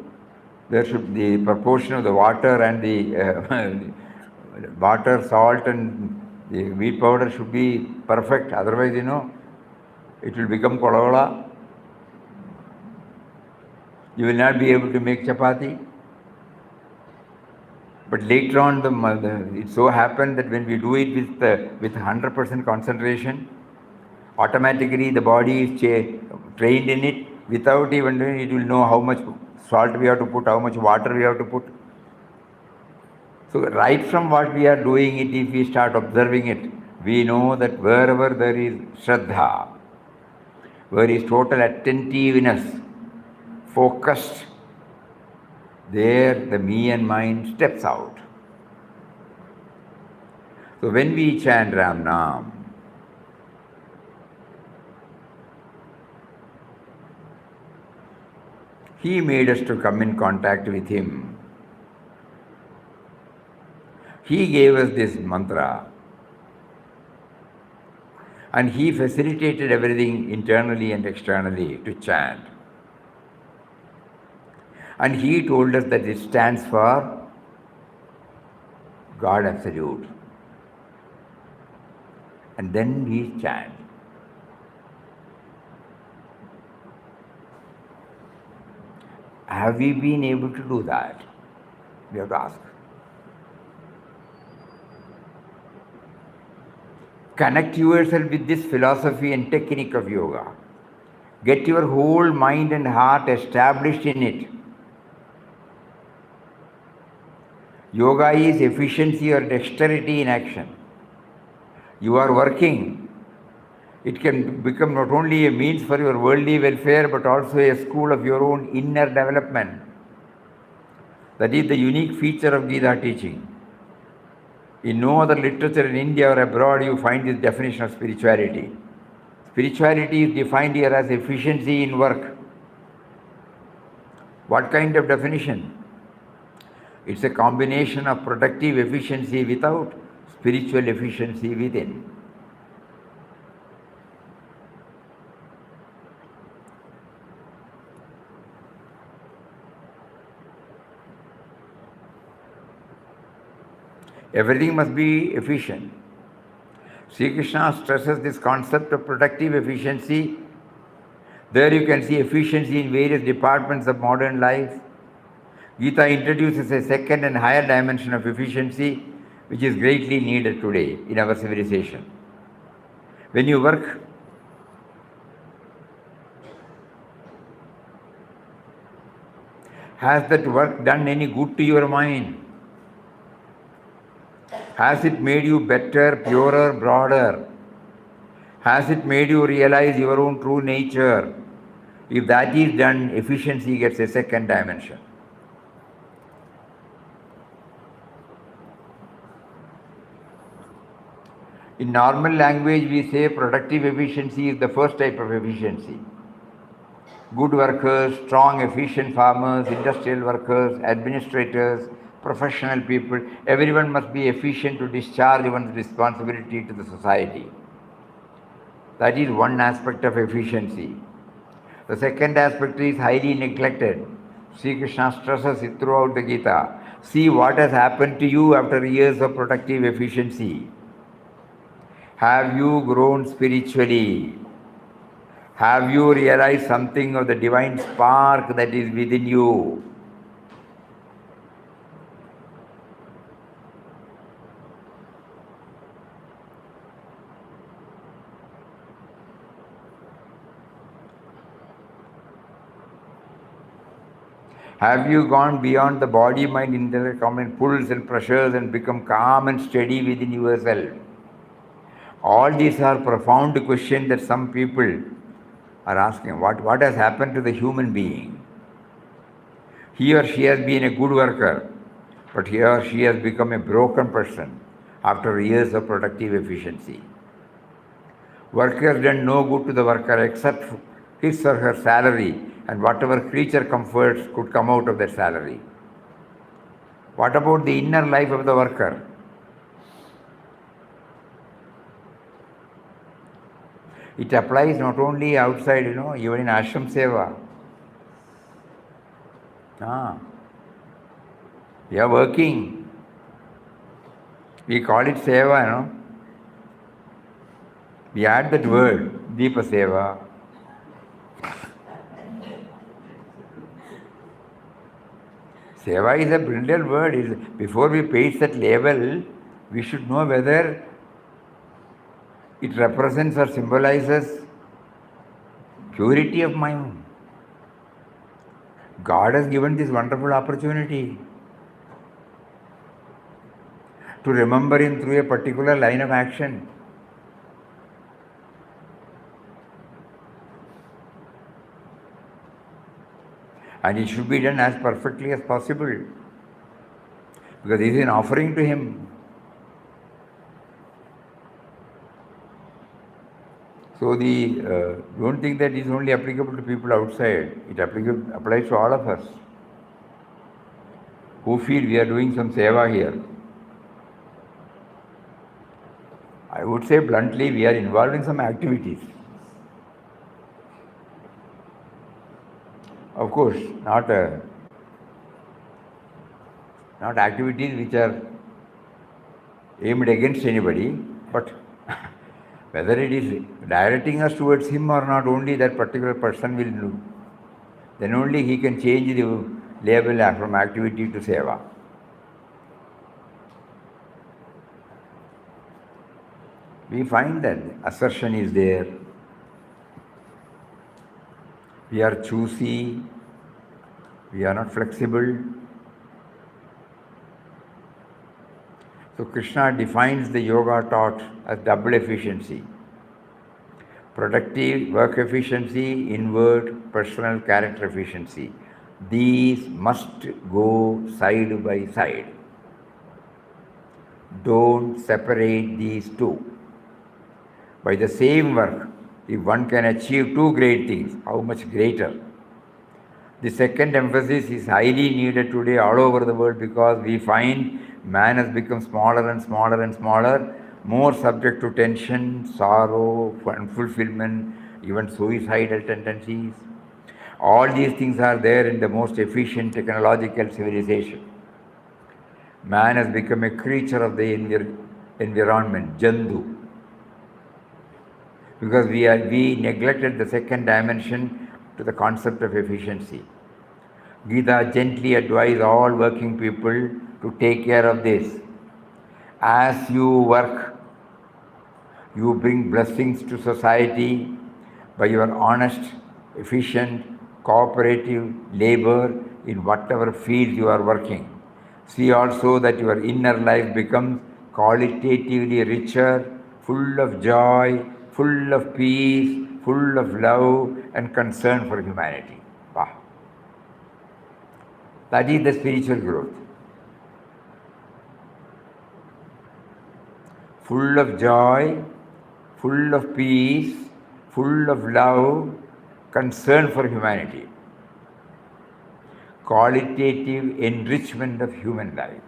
There should be the proportion of the water and the water, salt, and the wheat powder should be perfect. Otherwise, it will become kolola. You will not be able to make chapati. But later on, it so happened that when we do it with 100% concentration, automatically the body is trained in it. Without even doing it, will know how much salt we have to put, how much water we have to put. So right from what we are doing it, if we start observing it, we know that wherever there is Shraddha, where is total attentiveness, focused, there the me and mind steps out. So when we chant Ram Nam, He made us to come in contact with Him. He gave us this mantra, and He facilitated everything internally and externally to chant. And He told us that it stands for God Absolute. And then we chant. Have we been able to do that? We have to ask. Connect yourself with this philosophy and technique of yoga. Get your whole mind and heart established in it. Yoga is efficiency or dexterity in action. You are working. It can become not only a means for your worldly welfare, but also a school of your own inner development. That is the unique feature of Gita teaching. In no other literature in India or abroad you find this definition of spirituality. Spirituality is defined here as efficiency in work. What kind of definition? It's a combination of productive efficiency without spiritual efficiency within. Everything must be efficient. Sri Krishna stresses this concept of productive efficiency. There you can see efficiency in various departments of modern life. Gita introduces a second and higher dimension of efficiency, which is greatly needed today in our civilization. When you work, has that work done any good to your mind? Has it made you better, purer, broader? Has it made you realize your own true nature? If that is done, efficiency gets a second dimension. In normal language, we say productive efficiency is the first type of efficiency. Good workers, strong, efficient farmers, industrial workers, administrators, professional people, everyone must be efficient to discharge one's responsibility to the society. That is one aspect of efficiency. The second aspect is highly neglected. Sri Krishna stresses it throughout the Gita. See what has happened to you after years of productive efficiency. Have you grown spiritually? Have you realized something of the divine spark that is within you? Have you gone beyond the body-mind intercommon pulls and pressures and become calm and steady within yourself? All these are profound questions that some people are asking. What has happened to the human being? He or she has been a good worker, but he or she has become a broken person after years of productive efficiency. Workers done no good to the worker except his or her salary and whatever creature comforts could come out of that salary. What about the inner life of the worker? It applies not only outside, even in ashram seva. We are working. We call it seva, We add that word, Deepa Seva. Seva is a brilliant word. Before we paste that label, we should know whether it represents or symbolizes purity of mind. God has given this wonderful opportunity to remember Him through a particular line of action. And it should be done as perfectly as possible, because this is an offering to Him. So don't think that it is only applicable to people outside. It applies to all of us who feel we are doing some seva here. I would say bluntly, we are involved in some activities. Of course, not activities which are aimed against anybody, but whether it is directing us towards Him or not, only that particular person will know. Then only he can change the label from activity to seva. We find that assertion is there. We are choosy. We are not flexible. So Krishna defines the yoga taught as double efficiency. Productive work efficiency, inward personal character efficiency. These must go side by side. Don't separate these two. By the same work, if one can achieve two great things, how much greater? The second emphasis is highly needed today all over the world because we find man has become smaller and smaller and smaller, more subject to tension, sorrow, unfulfillment, even suicidal tendencies. All these things are there in the most efficient technological civilization. Man has become a creature of the environment, Jandu. Because we neglected the second dimension to the concept of efficiency. Gita gently advises all working people to take care of this. As you work, you bring blessings to society by your honest, efficient, cooperative labor in whatever field you are working. See also that your inner life becomes qualitatively richer, full of joy, full of peace, full of love and concern for humanity. Wow. That is the spiritual growth. Full of joy, full of peace, full of love, concern for humanity. Qualitative enrichment of human life.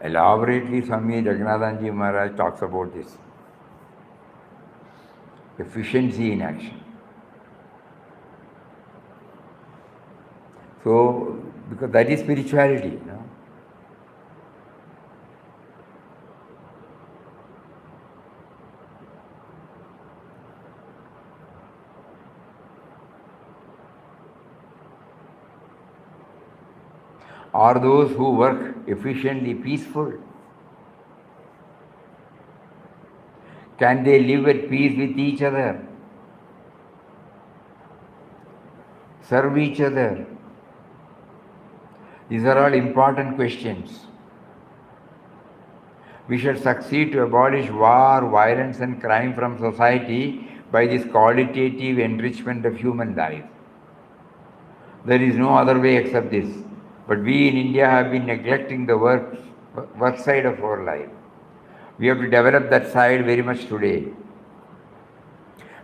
Elaborately, Swami Jagannath Maharaj talks about this. Efficiency in action. So, because that is spirituality, you know. Are those who work efficiently peaceful? Can they live at peace with each other? Serve each other? These are all important questions. We shall succeed to abolish war, violence and crime from society by this qualitative enrichment of human life. There is no other way except this. But we in India have been neglecting the work side of our life. We have to develop that side very much today.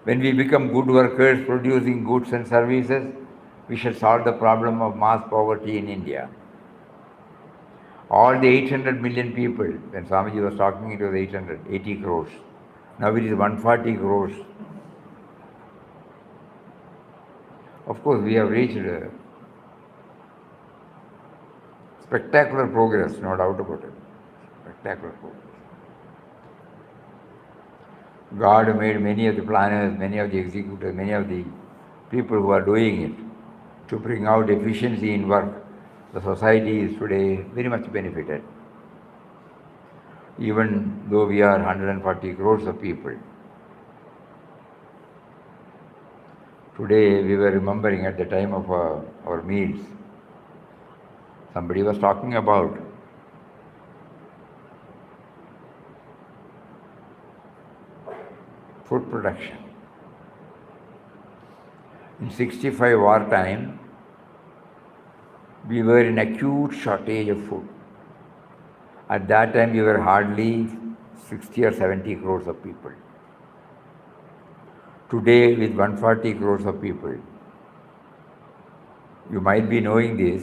When we become good workers producing goods and services, we shall solve the problem of mass poverty in India. All the 800 million people, when Swamiji was talking, it was 80 crores. Now it is 140 crores. Of course, we have reached spectacular progress, no doubt about it. Spectacular progress. God made many of the planners, many of the executors, many of the people who are doing it to bring out efficiency in work. The society is today very much benefited. Even though we are 140 crores of people. Today we were remembering at the time of our meals, somebody was talking about food production. In 65 wartime, we were in acute shortage of food. At that time, we were hardly 60 or 70 crores of people. Today, with 140 crores of people, you might be knowing this,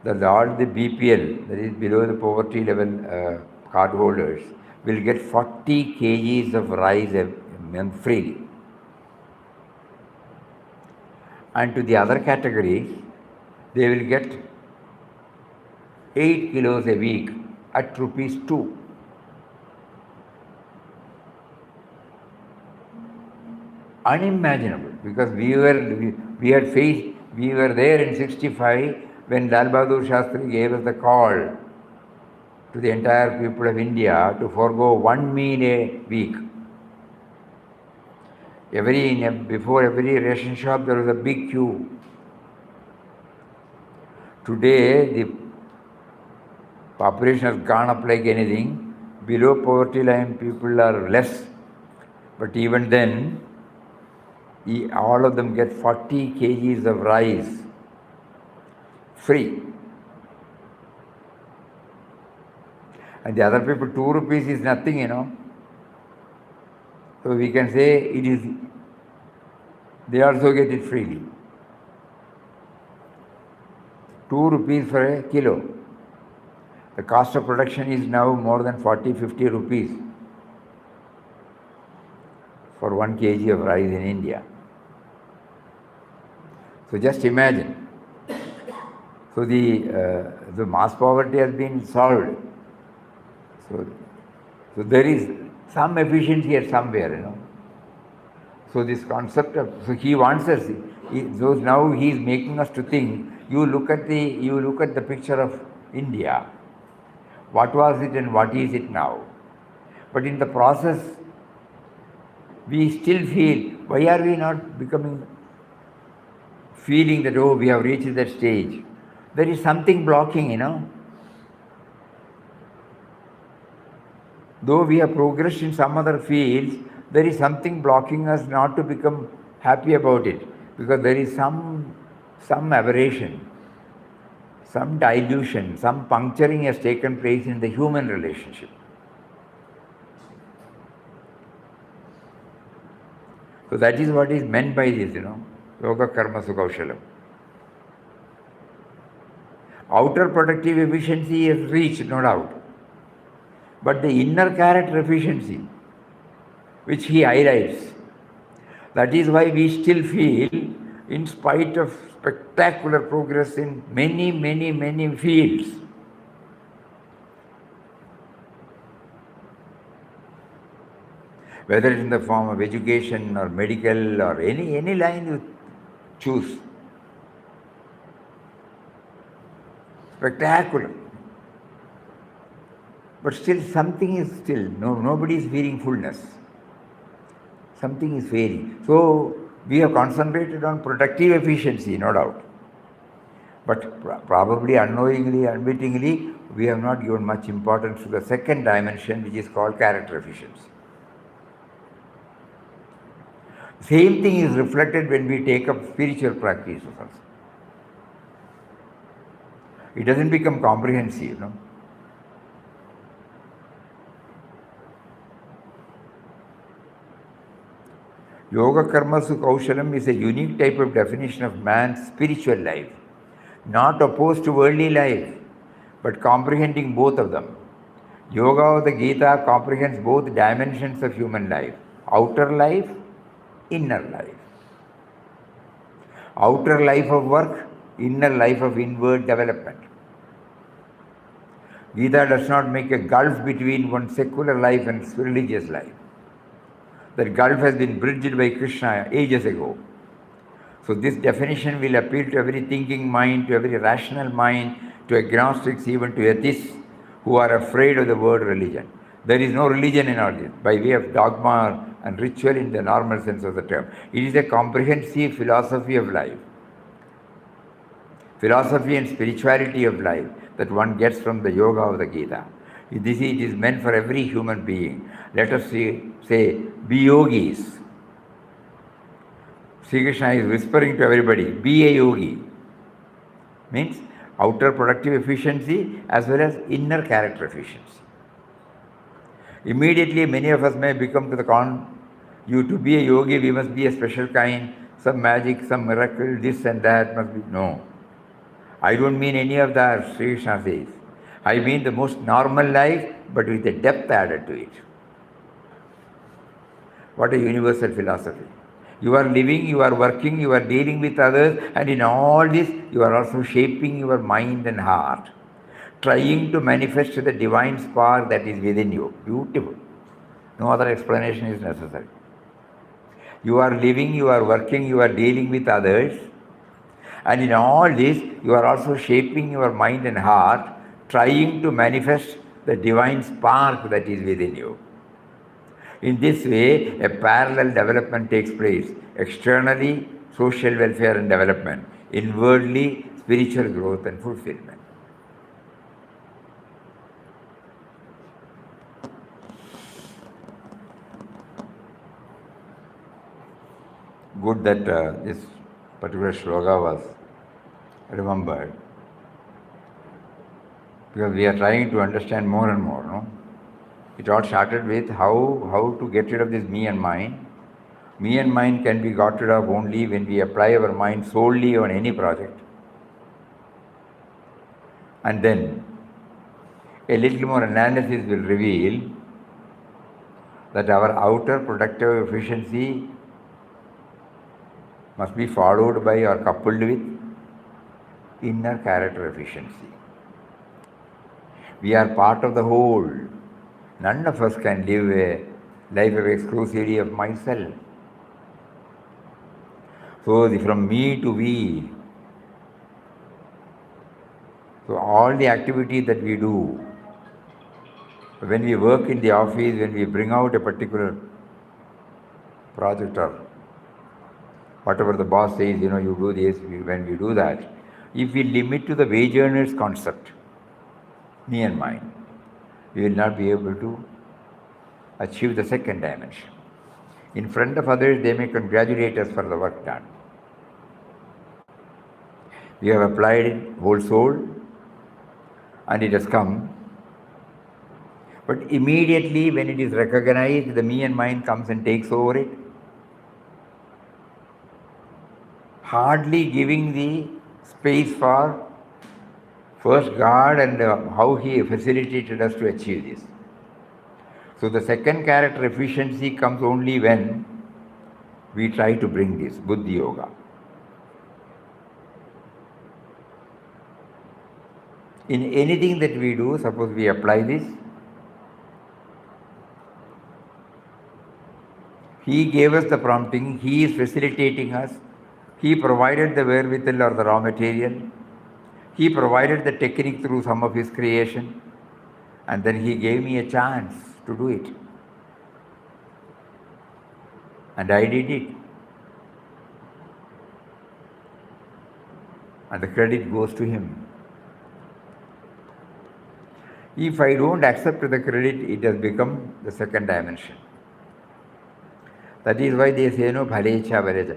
that all the BPL, that is below the poverty level cardholders, will get 40 kgs of rice a month freely. And to the other categories, they will get 8 kilos a week at rupees 2. Unimaginable, because we were there in 65 when Lal Bahadur Shastri gave us the call to the entire people of India to forego 1 meal a week. Before every ration shop there was a big queue. Today the population has gone up like anything. Below poverty line people are less, but even then all of them get 40 kgs of rice free. And the other people, 2 rupees is nothing, So we can say it is, they also get it freely. 2 rupees for a kilo. The cost of production is now more than 40-50 rupees for 1 kg of rice in India. So just imagine. So the mass poverty has been solved. So there is some efficiency here somewhere, So this concept of, so he wants us, so now he is making us to think, you look at the picture of India. What was it and what is it now? But in the process, we still feel, why are we not feeling that, we have reached that stage? There is something blocking, Though we have progressed in some other fields, there is something blocking us not to become happy about it, because there is some aberration, some dilution, some puncturing has taken place in the human relationship. So that is what is meant by this, Yoga Karma Sukhaushalam. Outer productive efficiency is reached, no doubt. But the inner character efficiency, which he highlights, that is why we still feel, in spite of spectacular progress in many, many, many fields, whether it's in the form of education or medical or any line you choose, spectacular. But still something is nobody is feeling fullness. Something is failing. So we have concentrated on productive efficiency, no doubt. But probably unknowingly, unwittingly, we have not given much importance to the second dimension, which is called character efficiency. Same thing is reflected when we take up spiritual practices also. It doesn't become comprehensive, Yoga Karma Sukhaushalam is a unique type of definition of man's spiritual life, not opposed to worldly life, but comprehending both of them. Yoga of the Gita comprehends both dimensions of human life, outer life, inner life. Outer life of work, inner life of inward development. Gita does not make a gulf between one's secular life and religious life. That gulf has been bridged by Krishna ages ago. So this definition will appeal to every thinking mind, to every rational mind, to agnostics, even to atheists who are afraid of the word religion. There is no religion in all this, by way of dogma and ritual in the normal sense of the term. It is a comprehensive philosophy of life. Philosophy and spirituality of life that one gets from the yoga of the Gita. It is meant for every human being. Let us say, be yogis. Sri Krishna is whispering to everybody, be a yogi. Means outer productive efficiency as well as inner character efficiency. Immediately many of us may become to the you to be a yogi, we must be a special kind, some magic, some miracle, this and that must be. No. I don't mean any of that, Sri Krishna says. I mean the most normal life, but with a depth added to it. What a universal philosophy. You are living, you are working, you are dealing with others, and in all this, you are also shaping your mind and heart, trying to manifest the divine spark that is within you. Beautiful. No other explanation is necessary. You are living, you are working, you are dealing with others, and in all this, you are also shaping your mind and heart, trying to manifest the divine spark that is within you. In this way, a parallel development takes place. Externally, social welfare and development. Inwardly, spiritual growth and fulfillment. Good that this particular shloka was remembered. because we are trying to understand more and more. No? It all started with how to get rid of this me and mine. Me and mine can be got rid of only when we apply our mind solely on any project. And then a little more analysis will reveal that our outer productive efficiency must be followed by or coupled with inner character efficiency. We are part of the whole. None of us can live a life of exclusivity of myself. So from me to we. So all the activities that we do, when we work in the office, when we bring out a particular project or whatever the boss says, you do this, when we do that, if we limit to the wage earners concept, me and mine, we will not be able to achieve the second dimension. In front of others, they may congratulate us for the work done. We have applied it whole soul, and it has come. But immediately when it is recognized, the me and mine comes and takes over it, hardly giving the space for first God and how He facilitated us to achieve this. So the second character efficiency comes only when we try to bring this, Buddhi Yoga. In anything that we do, suppose we apply this, He gave us the prompting, He is facilitating us, He provided the wherewithal or the raw material, He provided the technique through some of His creation, and then He gave me a chance to do it. And I did it. And the credit goes to Him. If I don't accept the credit, it has become the second dimension. That is why they say, bhalecha, bhalecha.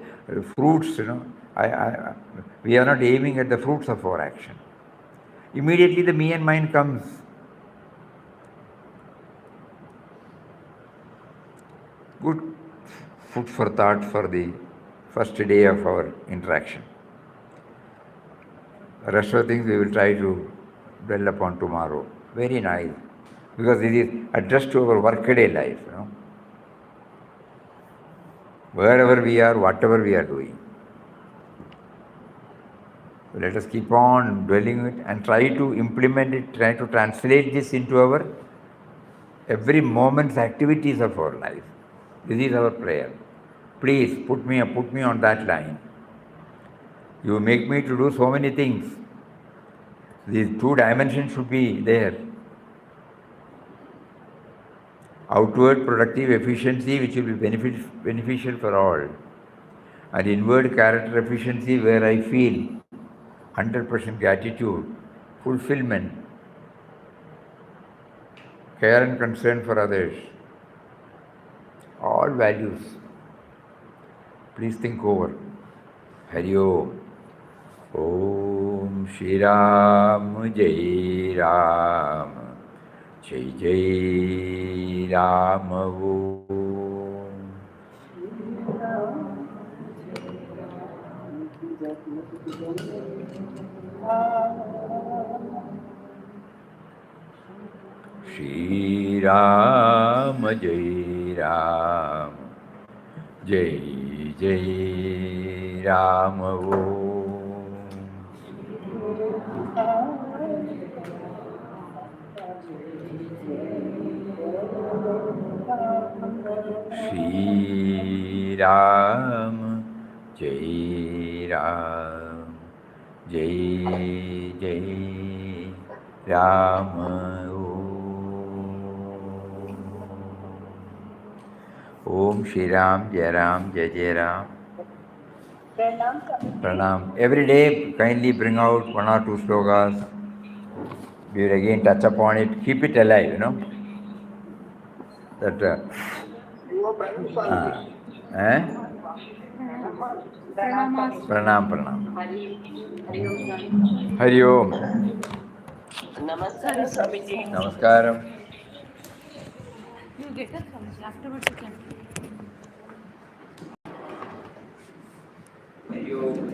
Fruits, we are not aiming at the fruits of our action. Immediately the me and mine comes. Good food for thought for the first day of our interaction. The rest of the things we will try to dwell upon tomorrow. Very nice. Because it is addressed to our workaday life. Wherever we are, whatever we are doing. So let us keep on dwelling it and try to implement it, try to translate this into our every moment's activities of our life. This is our prayer. Please put me on that line. You make me to do so many things. These two dimensions should be there. Outward productive efficiency which will be beneficial for all. And inward character efficiency where I feel 100% gratitude, fulfillment, care and concern for others. All values. Please think over. Hari Om. Om Shri Ram Jai Ram. Jai Jai Ram Om. Shri Ram Jai Ram. Jai Jai Ram Om. Shri Ram Jai Ram. Jai Jai Ram Om Shri Ram Jai Ram Jai Jai Ram. Pranam. Every day, kindly bring out one or two slokas. We will again touch upon it. Keep it alive, That. Pranam. Hari Om. Namaskaram, Swamiji. Namaskaram. You get it, Swamiji. Afterwards you can. Mario.